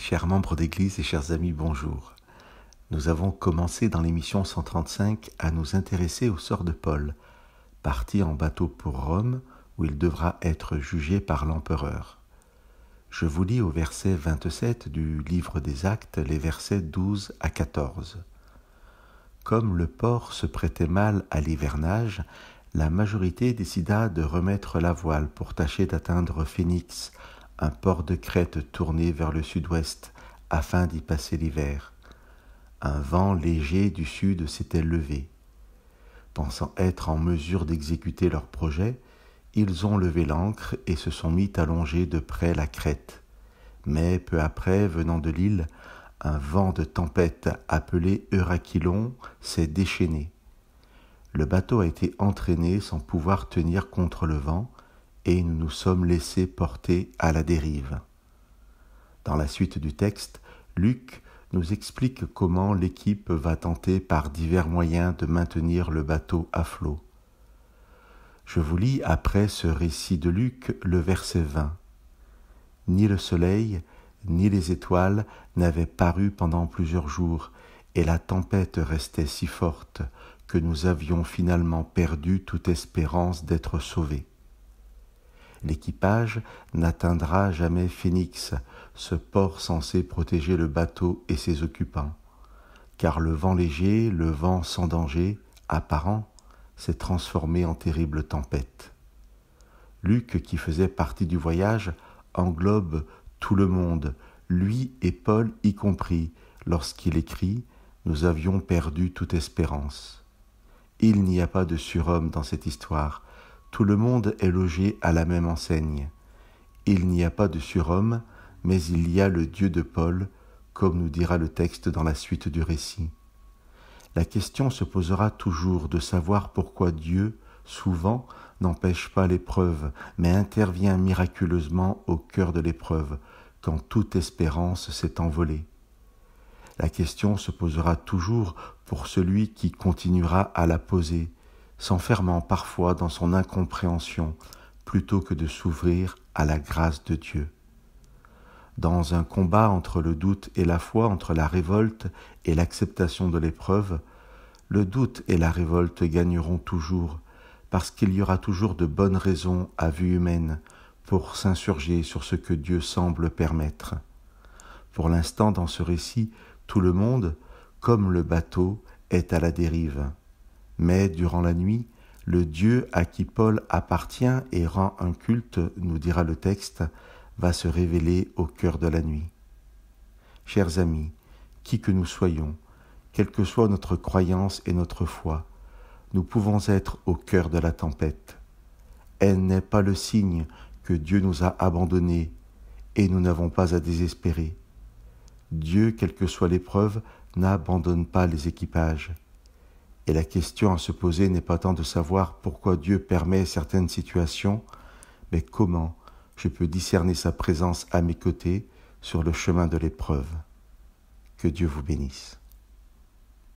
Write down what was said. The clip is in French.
Chers membres d'Église et chers amis, bonjour. Nous avons commencé dans l'émission 135 à nous intéresser au sort de Paul, parti en bateau pour Rome où il devra être jugé par l'empereur. Je vous lis au verset 27 du livre des Actes les versets 12 à 14. Comme le port se prêtait mal à l'hivernage, la majorité décida de remettre la voile pour tâcher d'atteindre Phénix, un port de Crète tourné vers le sud-ouest, afin d'y passer l'hiver. Un vent léger du sud s'était levé. Pensant être en mesure d'exécuter leur projet, ils ont levé l'ancre et se sont mis à longer de près la Crète. Mais peu après, venant de l'île, un vent de tempête appelé Eurachylon s'est déchaîné. Le bateau a été entraîné sans pouvoir tenir contre le vent, et nous nous sommes laissés porter à la dérive. Dans la suite du texte, Luc nous explique comment l'équipe va tenter par divers moyens de maintenir le bateau à flot. Je vous lis après ce récit de Luc le verset 20. « Ni le soleil, ni les étoiles n'avaient paru pendant plusieurs jours, et la tempête restait si forte que nous avions finalement perdu toute espérance d'être sauvés. L'équipage n'atteindra jamais Phénix, ce port censé protéger le bateau et ses occupants, car le vent léger, le vent sans danger, apparent, s'est transformé en terrible tempête. Luc, qui faisait partie du voyage, englobe tout le monde, lui et Paul y compris, lorsqu'il écrit « Nous avions perdu toute espérance ». Il n'y a pas de surhomme dans cette histoire. Tout le monde est logé à la même enseigne. Il n'y a pas de surhomme, mais il y a le Dieu de Paul, comme nous dira le texte dans la suite du récit. La question se posera toujours de savoir pourquoi Dieu, souvent, n'empêche pas l'épreuve, mais intervient miraculeusement au cœur de l'épreuve, quand toute espérance s'est envolée. La question se posera toujours pour celui qui continuera à la poser, s'enfermant parfois dans son incompréhension, plutôt que de s'ouvrir à la grâce de Dieu. Dans un combat entre le doute et la foi, entre la révolte et l'acceptation de l'épreuve, le doute et la révolte gagneront toujours, parce qu'il y aura toujours de bonnes raisons à vue humaine pour s'insurger sur ce que Dieu semble permettre. Pour l'instant, dans ce récit, tout le monde, comme le bateau, est à la dérive. Mais durant la nuit, le Dieu à qui Paul appartient et rend un culte, nous dira le texte, va se révéler au cœur de la nuit. Chers amis, qui que nous soyons, quelle que soit notre croyance et notre foi, nous pouvons être au cœur de la tempête. Elle n'est pas le signe que Dieu nous a abandonnés et nous n'avons pas à désespérer. Dieu, quelle que soit l'épreuve, n'abandonne pas les équipages. Et la question à se poser n'est pas tant de savoir pourquoi Dieu permet certaines situations, mais comment je peux discerner sa présence à mes côtés sur le chemin de l'épreuve. Que Dieu vous bénisse.